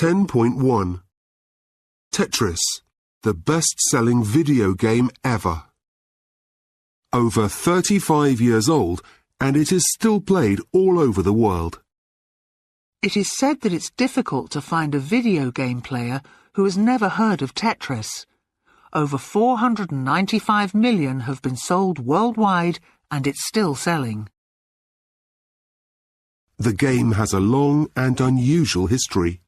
10.1 Tetris, the best-selling video game ever. Over 35 years old, and it is still played all over the world. It is said that it's difficult to find a video game player who has never heard of Tetris. Over 495 million have been sold worldwide, and it's still selling. The game has a long and unusual history.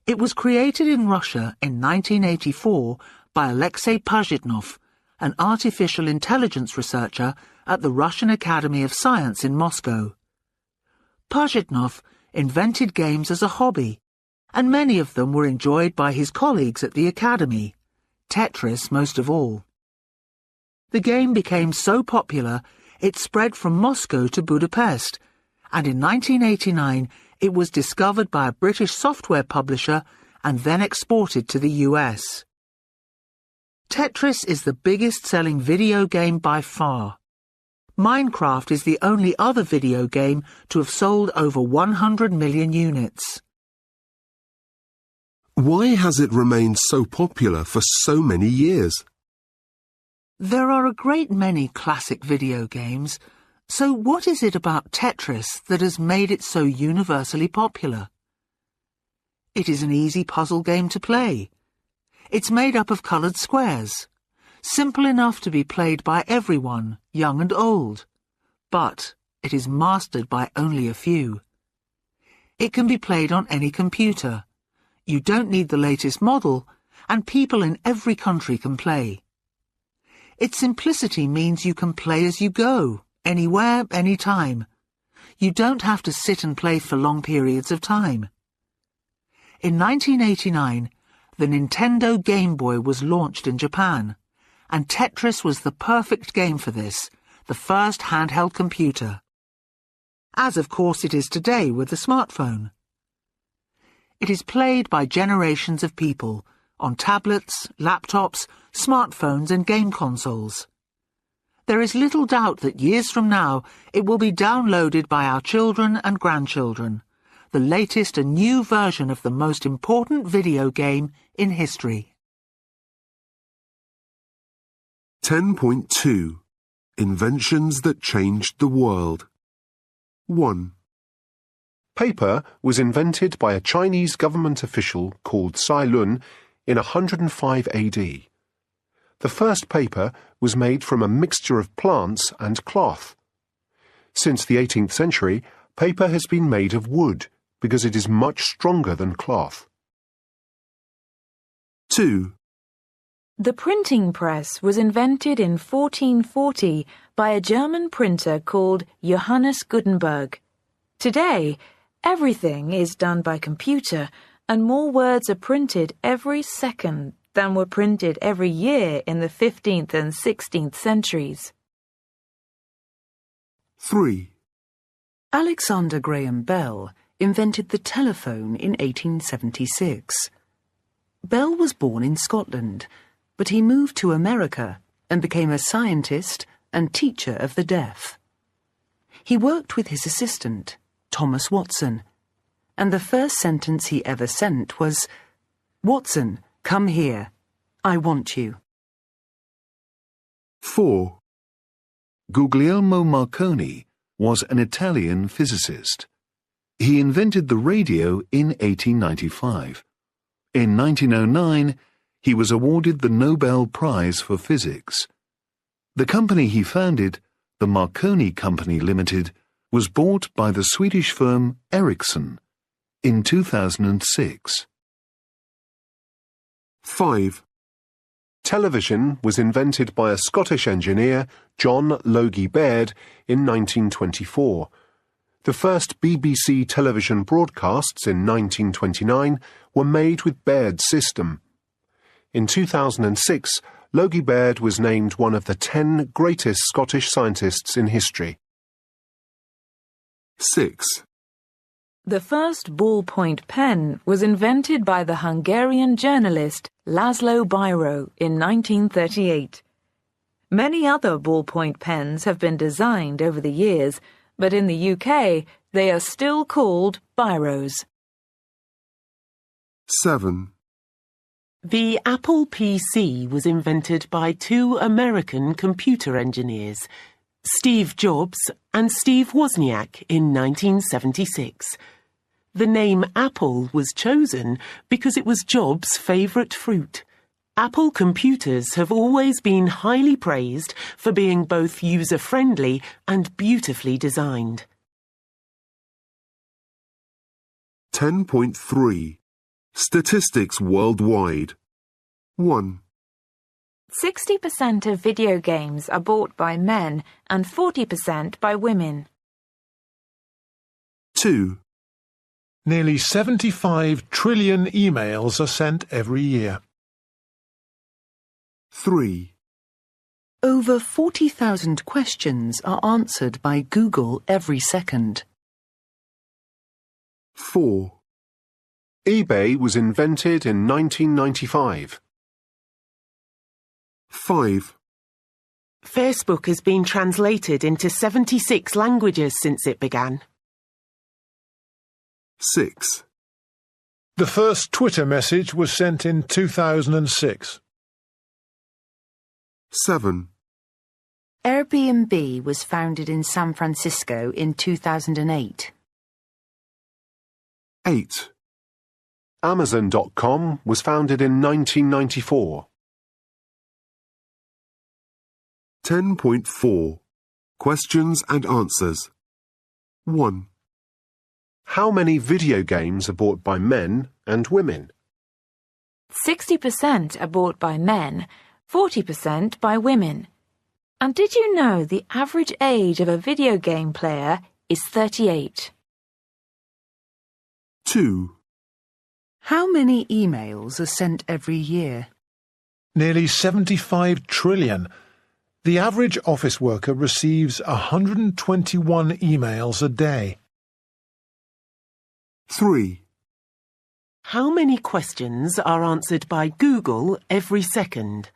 It was created in Russia in 1984 by Alexei Pajitnov, an artificial intelligence researcher at the Russian Academy of Science in Moscow. Pajitnov invented games as a hobby, and many of them were enjoyed by his colleagues at the Academy, Tetris most of all. The game became so popular it spread from Moscow to Budapest, and in 1989 it was discovered by a British software publisher and then exported to the US. Tetris is the biggest-selling video game by far. Minecraft is the only other video game to have sold over 100 million units. Why has it remained so popular for so many years? There are a great many classic video games, so what is it about Tetris that has made it so universally popular? It is an easy puzzle game to play. It's made up of coloured squares, simple enough to be played by everyone, young and old, but it is mastered by only a few. It can be played on any computer. You don't need the latest model, and people in every country can play. Its simplicity means you can play as you go, anywhere, anytime. You don't have to sit and play for long periods of time. In 1989, the Nintendo Game Boy was launched in Japan, and Tetris was the perfect game for this, the first handheld computer. As of course it is today with the smartphone. It is played by generations of people on tablets, laptops, smartphones and game consoles. There is little doubt that years from now it will be downloaded by our children and grandchildren, the latest and new version of the most important video game in history. 10.2 Inventions that changed the world. 1. Paper was invented by a Chinese government official called Cai Lun in 105 AD. The first paper was made from a mixture of plants and cloth. Since the 18th century, paper has been made of wood because it is much stronger than cloth. 2. The printing press was invented in 1440 by a German printer called Johannes Gutenberg. Today, everything is done by computer, and more words are printed every second than were printed every year in the 15th and 16th centuries. 3. Alexander Graham Bell invented the telephone in 1876. Bell was born in Scotland, but he moved to America and became a scientist and teacher of the deaf. He worked with his assistant, Thomas Watson, and the first sentence he ever sent was, "Watson, come here. I want you." 4. Guglielmo Marconi was an Italian physicist. He invented the radio in 1895. In 1909, he was awarded the Nobel Prize for Physics. The company he founded, the Marconi Company Limited, was bought by the Swedish firm Ericsson in 2006. 5. Television was invented by a Scottish engineer, John Logie Baird, in 1924. The first BBC television broadcasts in 1929 were made with Baird's system. In 2006, Logie Baird was named one of the 10 greatest Scottish scientists in history. 6. The first ballpoint pen was invented by the Hungarian journalist Laszlo Biro in 1938. Many other ballpoint pens have been designed over the years, but in the UK they are still called Biros. 7. The Apple PC was invented by two American computer engineers, Steve Jobs and Steve Wozniak, in 1976. The name Apple was chosen because it was Jobs' favourite fruit. Apple computers have always been highly praised for being both user-friendly and beautifully designed. 10.3 Statistics worldwide. 1, 60% of video games are bought by men and 40% by women. 2, Nearly 75 trillion emails are sent every year. 3, Over 40,000 questions are answered by Google every second. 4, eBay was invented in 1995. 5, Facebook has been translated into 76 languages since it began. 6, The first Twitter message was sent in 2006. 7, Airbnb was founded in San Francisco in 2008. 8, Amazon.com was founded in 1994. 10.4 Questions and answers. 1, How many video games are bought by men and women? 60% are bought by men, 40% by women. And did you know the average age of a video game player is 38? 2, How many emails are sent every year? Nearly 75 trillion. The average office worker receives 121 emails a day. 3, How many questions are answered by Google every second?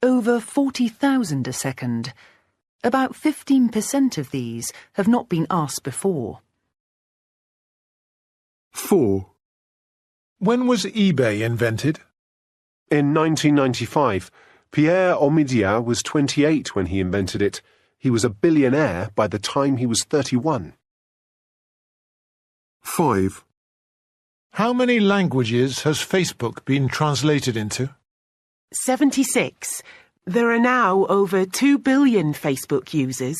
Over 40,000 a second. About 15% of these have not been asked before. 4, When was eBay invented? In 1995, Pierre Omidyar was 28 when he invented it. He was a billionaire by the time he was 31. 5, How many languages has Facebook been translated into? 76. There are now over 2 billion Facebook users.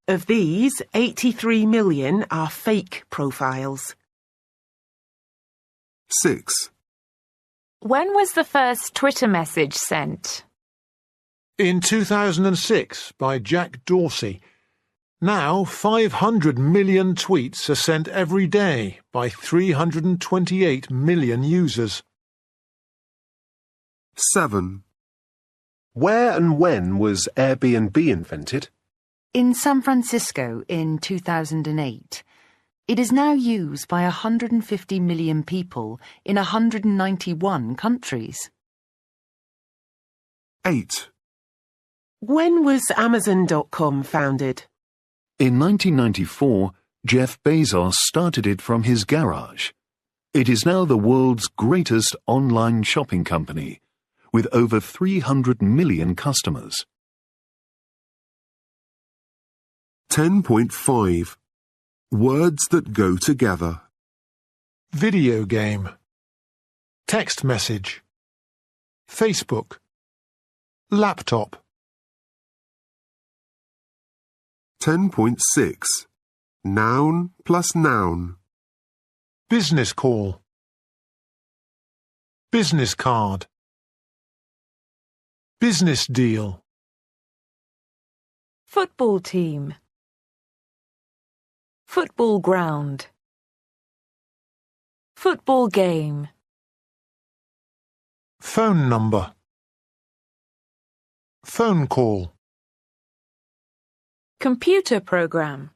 Of these, 83 million are fake profiles. 6, When was the first Twitter message sent? In 2006 by Jack Dorsey. Now 500 million tweets are sent every day by 328 million users. 7, Where and when was Airbnb invented? In San Francisco in 2008. It is now used by 150 million people in 191 countries. 8, When was Amazon.com founded? In 1994, Jeff Bezos started it from his garage. It is now the world's greatest online shopping company, with over 300 million customers. 10.5 Words that go together. Video game. Text message. Facebook. Laptop. 10.6 Noun plus noun. Business call. Business card. Business deal. Football team. Football ground. Football game. Phone number. Phone call. Computer program.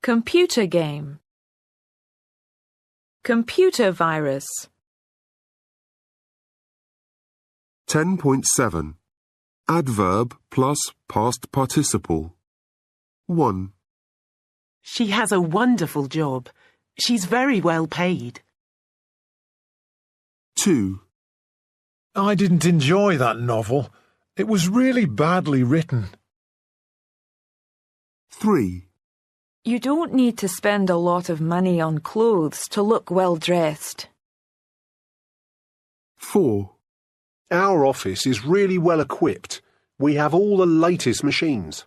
Computer game. Computer virus. 10.7 Adverb plus past participle. 1, She has a wonderful job. She's very well paid. 2, I didn't enjoy that novel. It was really badly written. 3, You don't need to spend a lot of money on clothes to look well dressed. 4, Our office is really well equipped. We have all the latest machines.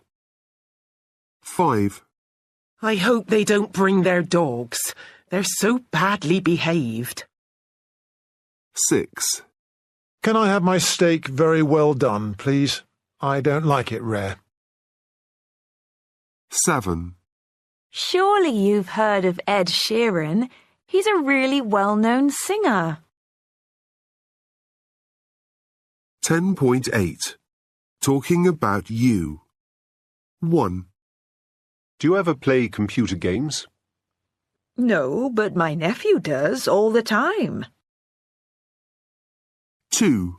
5, I hope they don't bring their dogs. They're so badly behaved. 6, Can I have my steak very well done, please? I don't like it rare. 7, Surely you've heard of Ed Sheeran. He's a really well-known singer. 10.8 Talking about you. 1, Do you ever play computer games? No, but my nephew does all the time. 2,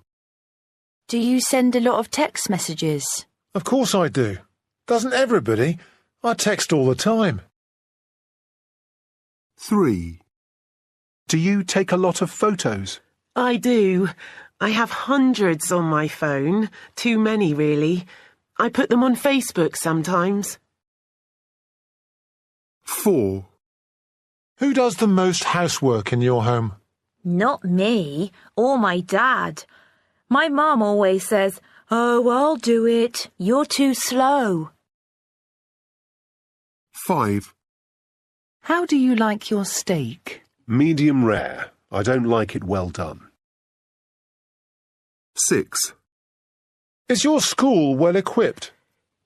Do you send a lot of text messages? Of course I do. Doesn't everybody? I text all the time. 3, Do you take a lot of photos? I do. I have hundreds on my phone. Too many, really. I put them on Facebook sometimes. 4, Who does the most housework in your home? Not me, or my dad. My mum always says, "Oh, I'll do it. You're too slow." 5, How do you like your steak? Medium rare. I don't like it well done. 6, Is your school well equipped?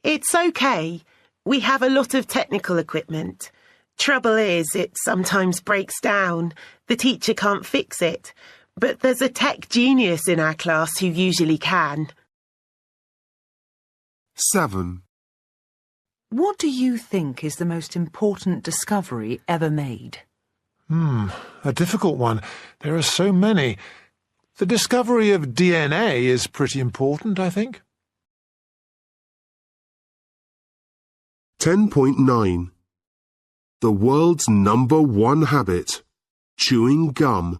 It's okay. We have a lot of technical equipment. Trouble is, it sometimes breaks down. The teacher can't fix it. But there's a tech genius in our class who usually can. 7, What do you think is the most important discovery ever made? A difficult one. There are so many. The discovery of DNA is pretty important, I think. 10.9 The world's number 1 habit. Chewing gum.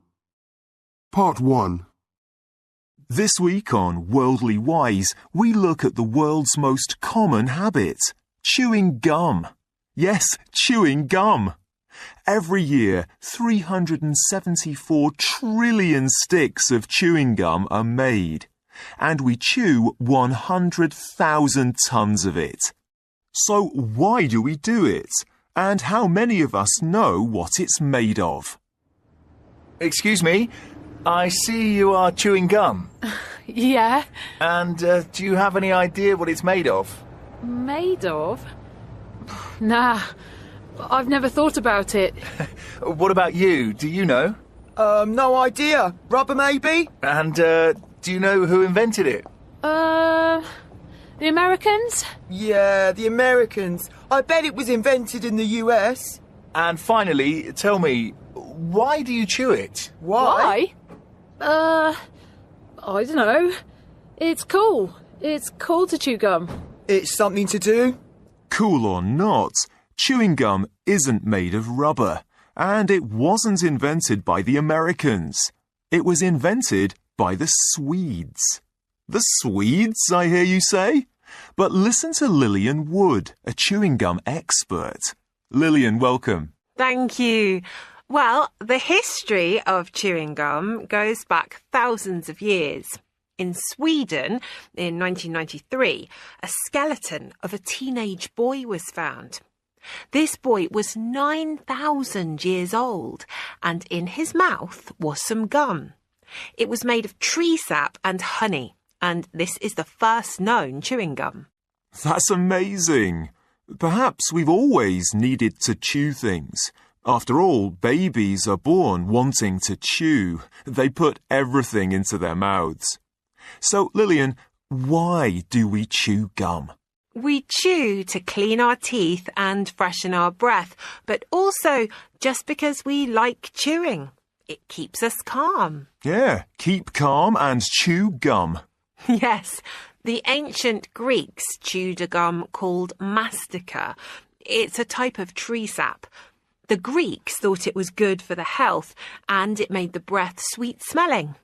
Part 1. This week on Worldly Wise, we look at the world's most common habit, chewing gum. Yes, chewing gum. Every year, 374 trillion sticks of chewing gum are made, and we chew 100,000 tons of it. So why do we do it? And how many of us know what it's made of? Excuse me, I see you are chewing gum. Yeah. And do you have any idea what it's made of? Made of? Nah, I've never thought about it. What about you? Do you know? No idea. Rubber, maybe? And do you know who invented it? The Americans? Yeah, the Americans. I bet it was invented in the US. And finally, tell me, why do you chew it? Why? I don't know. It's cool. It's cool to chew gum. It's something to do. Cool or not, chewing gum isn't made of rubber, and it wasn't invented by the Americans. It was invented by the Swedes. The Swedes, I hear you say? But listen to Lillian Wood, a chewing gum expert. Lillian, welcome. Thank you. Well, the history of chewing gum goes back thousands of years. In Sweden, in 1993, a skeleton of a teenage boy was found. This boy was 9,000 years old, and in his mouth was some gum. It was made of tree sap and honey, and this is the first known chewing gum. That's amazing. Perhaps we've always needed to chew things. After all, babies are born wanting to chew. They put everything into their mouths. So, Lillian, why do we chew gum? We chew to clean our teeth and freshen our breath, but also just because we like chewing. It keeps us calm. Yeah, keep calm and chew gum. Yes, the ancient Greeks chewed a gum called mastica. It's a type of tree sap. The Greeks thought it was good for the health and it made the breath sweet-smelling.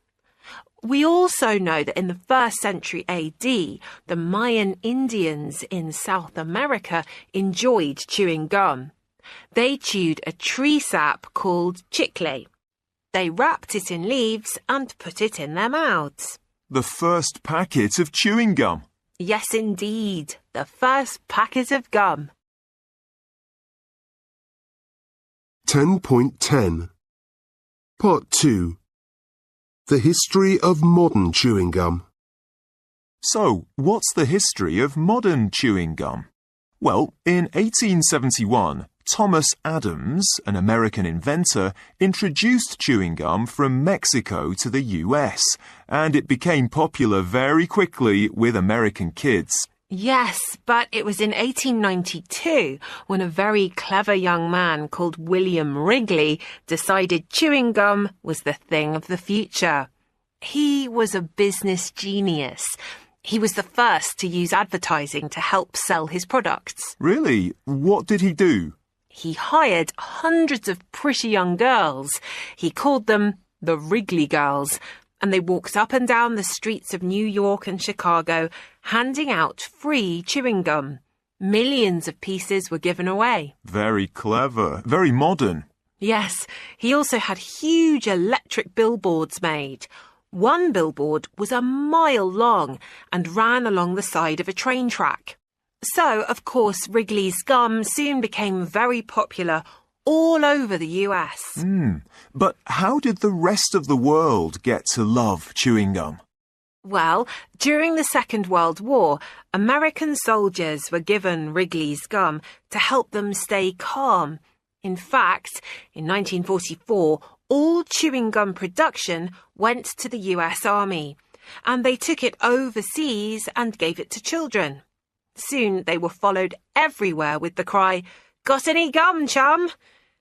We also know that in the 1st century AD, the Mayan Indians in South America enjoyed chewing gum. They chewed a tree sap called chicle. They wrapped it in leaves and put it in their mouths. The first packet of chewing gum. Yes, indeed, the first packet of gum. 10.10 Part 2 The history of modern chewing gum. So, what's the history of modern chewing gum? Well, in 1871, Thomas Adams, an American inventor, introduced chewing gum from Mexico to the US, and it became popular very quickly with American kids. Yes, but it was in 1892 when a very clever young man called William Wrigley decided chewing gum was the thing of the future. He was a business genius. He was the first to use advertising to help sell his products. Really? What did he do? He hired hundreds of pretty young girls. He called them the Wrigley Girls, and they walked up and down the streets of New York and Chicago, handing out free chewing gum. Millions of pieces were given away. Very clever. Very modern. Yes, he also had huge electric billboards made. One billboard was a mile long and ran along the side of a train track. So, of course, Wrigley's gum soon became very popular all over the US. But how did the rest of the world get to love chewing gum? Well, during the Second World War, American soldiers were given Wrigley's gum to help them stay calm. In fact, in 1944, all chewing gum production went to the US Army, and they took it overseas and gave it to children. Soon they were followed everywhere with the cry, "Got any gum, chum?"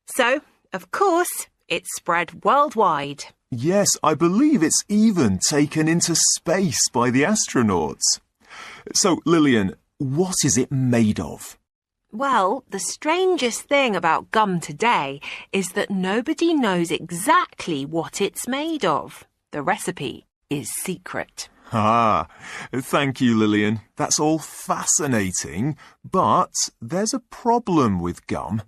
So, of course, it spread worldwide. Yes, I believe it's even taken into space by the astronauts. So, Lillian, what is it made of? Well, the strangest thing about gum today is that nobody knows exactly what it's made of. The recipe is secret. Ah, thank you, Lillian. That's all fascinating, but there's a problem with gum.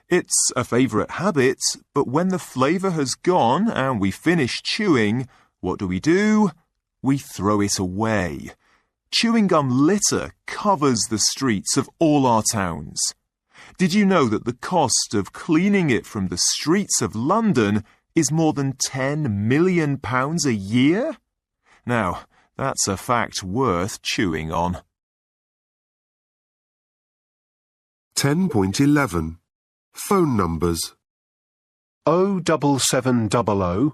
It's a favourite habit, but when the flavour has gone and we finish chewing, what do? We throw it away. Chewing gum litter covers the streets of all our towns. Did you know that the cost of cleaning it from the streets of London is more than £10 million a year? Now, that's a fact worth chewing on. 10.11 Phone numbers 07700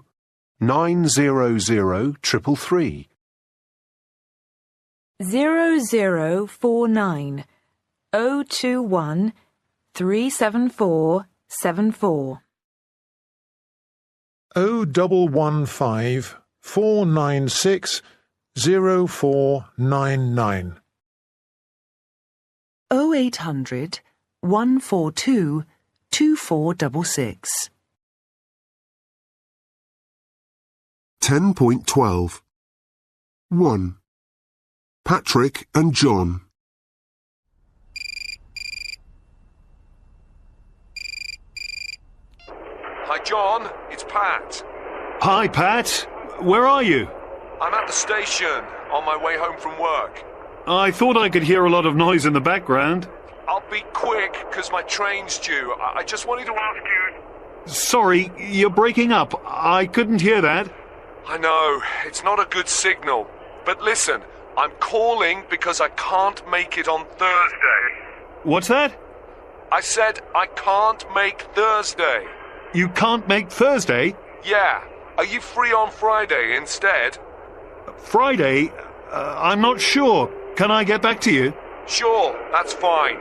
900 333 0049 021 37474 0115 496 0499 0800 142 2466 10.12 1. Patrick and John. Hi, John. It's Pat. Hi, Pat. Where are you? I'm at the station, on my way home from work. I thought I could hear a lot of noise in the background. I'll be quick, because my train's due. I just wanted to ask you... Sorry, you're breaking up. I couldn't hear that. I know, it's not a good signal. But listen, I'm calling because I can't make it on Thursday. What's that? I said I can't make Thursday. You can't make Thursday? Yeah. Are you free on Friday instead? Friday? I'm not sure. Can I get back to you? Sure, that's fine.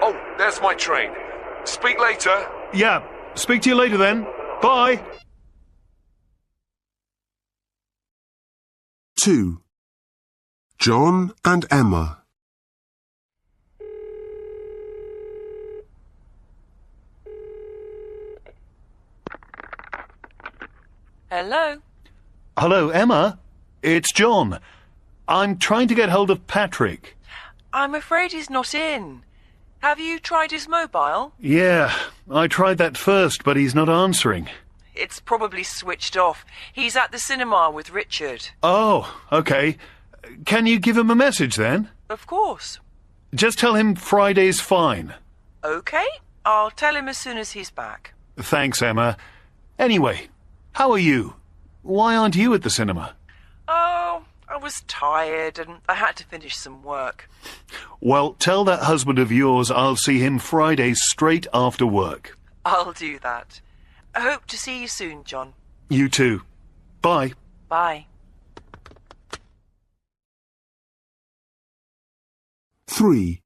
Oh, there's my train. Speak later. Yeah, speak to you later then. Bye. 2. John and Emma. Hello? Hello, Emma. It's John. I'm trying to get hold of Patrick. I'm afraid he's not in. Have you tried his mobile? Yeah, I tried that first, but he's not answering. It's probably switched off. He's at the cinema with Richard. Oh, okay. Can you give him a message then? Of course. Just tell him Friday's fine. OK. I'll tell him as soon as he's back. Thanks, Emma. Anyway, how are you? Why aren't you at the cinema? Oh, I was tired and I had to finish some work. Well, tell that husband of yours I'll see him Friday straight after work. I'll do that. I hope to see you soon, John. You too. Bye. Bye. 3.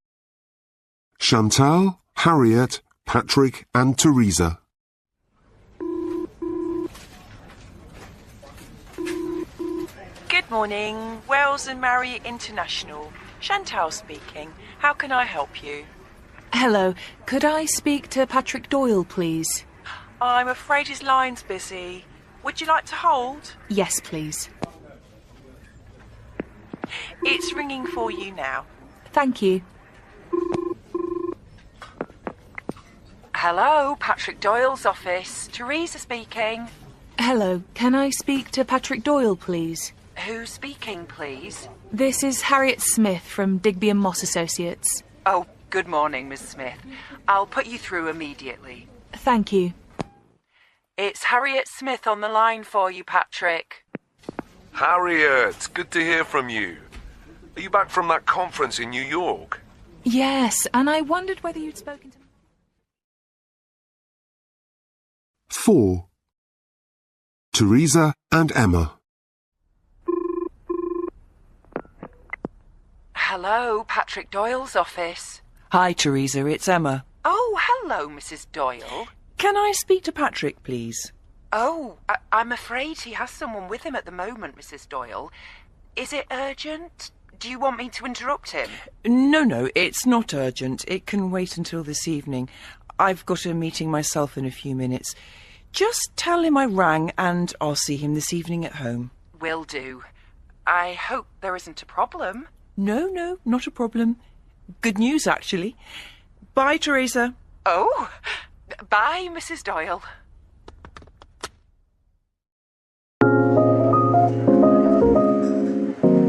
Chantal, Harriet, Patrick and Teresa. Good morning, Wales and Marriott International. Chantal speaking. How can I help you? Hello, could I speak to Patrick Doyle, please? I'm afraid his line's busy. Would you like to hold? Yes, please. It's ringing for you now. Thank you. Hello, Patrick Doyle's office. Teresa speaking. Hello, can I speak to Patrick Doyle, please? Who's speaking, please? This is Harriet Smith from Digby and Moss Associates. Oh, good morning, Miss Smith. I'll put you through immediately. Thank you. It's Harriet Smith on the line for you, Patrick. Harriet, good to hear from you. Are you back from that conference in New York? Yes, and I wondered whether you'd spoken to me. 4. Teresa and Emma. Hello, Patrick Doyle's office. Hi, Teresa, it's Emma. Oh, hello, Mrs. Doyle. Can I speak to Patrick, please? Oh, I'm afraid he has someone with him at the moment, Mrs. Doyle. Is it urgent? Do you want me to interrupt him? No, it's not urgent. It can wait until this evening. I've got a meeting myself in a few minutes. Just tell him I rang and I'll see him this evening at home. Will do. I hope there isn't a problem. No, not a problem. Good news, actually. Bye, Teresa. Oh, bye, Mrs. Doyle.